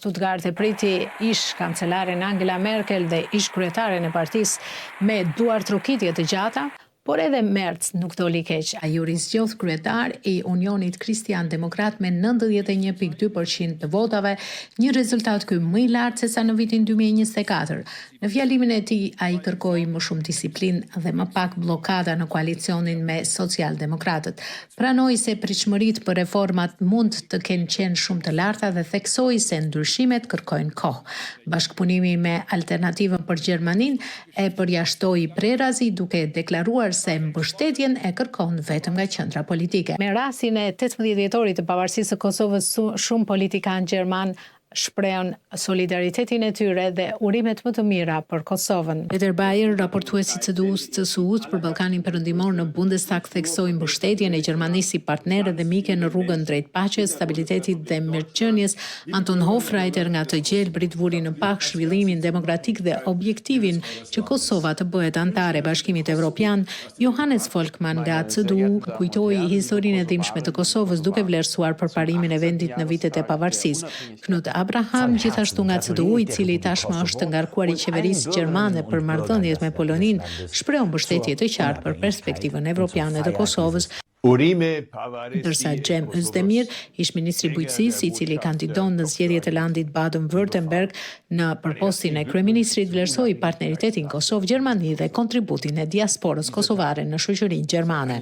Stuttgart e priti ish kancelarin Angela Merkel dhe ish kryetaren e partisë me duartrokitje të gjata, por edhe Merz nuk doli keq. Ai u rizgjodh kryetar i Unionit Kristian Demokrat me 91.2% të votave, një rezultat ky më i lartë se sa në vitin 2024. Në fjalimin e tij, ai kërkoi më shumë disiplinë dhe më pak bllokada në koalicionin me socialdemokratët. Pranoi se pritshmëritë për reformat mund të kenë qenë shumë të larta dhe theksoi se ndryshimet kërkojnë kohë. Bashkëpunimi me Alternativën për Gjermaninë e përjashtoi Prerazi duke deklaruar se mbështetjen e kërkon vetëm nga qendra politike. Me rastin e 18 dhjetorit të pavarësisë së Kosovës, shumë politikanë gjerman shprehën solidaritetin e tyre dhe urimet më të mira për Kosovën. Peter Bayer, raportuesi i CDU-s CSU-s për Ballkanin Perëndimor në Bundestag, theksoi mbështetjen e Gjermanisë si partnere dhe mike në rrugën drejt paqes, stabilitetit dhe mirëqenies. Anton Hofreiter nga të gjelbrit vuri në pak zhvillimin demokratik dhe objektivin që Kosova të bëhet antare e Bashkimit Evropian. Johannes Folkman nga CDU kujtoi historinë e dhimbshme të Kosovës duke vlerësuar përparimin e vendit në vitet e pavarësisë. Knut Abraham, gjithashtu nga CDU, i cili tashmë është ngarkuar i qeverisë gjermane për marrëdhëniet me Poloninë, shpreh mbështetje të qartë për perspektivën evropiane të Kosovës. Ndërsa Cem Özdemir, ish ministri i bujqësisë, i cili kandidon në zgjedhjet e landit Baden-Württemberg në përpostin e kryeministrit, vlerësoi partneritetin Kosovë-Gjermani dhe kontributin e diasporës kosovare në shoqërinë gjermane.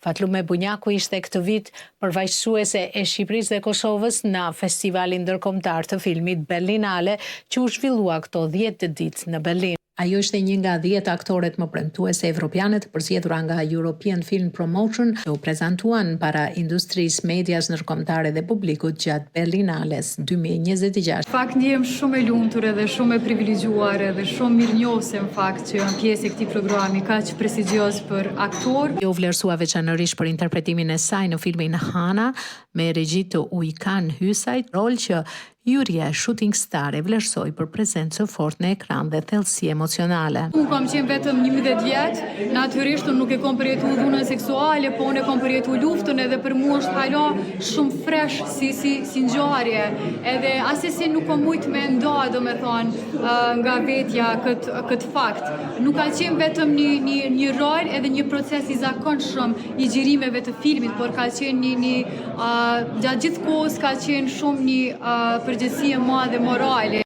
Fatlume Bunjaku ishte këtë vit përfaqësuese e Shqipërisë dhe Kosovës në festivalin ndërkombëtar të filmit Berlinale, që u zhvillua këto 10 ditë në Berlin. Ajo ishte një nga 10 aktoret më premtuese evropiane të përzgjedhura nga European Film Promotion, që u prezantuan para industrisë medias ndërkombëtare dhe publikut gjatë Berlinales 2026. Fakt ndihem shumë e lumtur edhe shumë e privilegjuar edhe shumë mirënjohëse në fakt që jam pjesë e këtij programi kaq prestigjioz për aktor. Jo vlerësua veçanërisht për interpretimin e saj në filmin Hana me regji të Ujkan Hysajt, rol që Juria Shooting Star e vlerësoi për prezencë fort në ekran dhe thellësi emocionale. Unë kam qenë vetëm 11 vjeç, natyrisht unë nuk e kam përjetuar dhunën seksuale, po unë e kam përjetuar luftën edhe për mua është hala shumë fresh si ngjarje. Edhe asesi nuk kam mujt me nda, domethënë, nga vetja kët fakt. Nuk ka qenë vetëm një rol edhe një proces i zakonshëm i xhirimeve të filmit, por ka qenë një gjatë gjithë kohës ka qenë shumë një përgjegjësi e madhe morale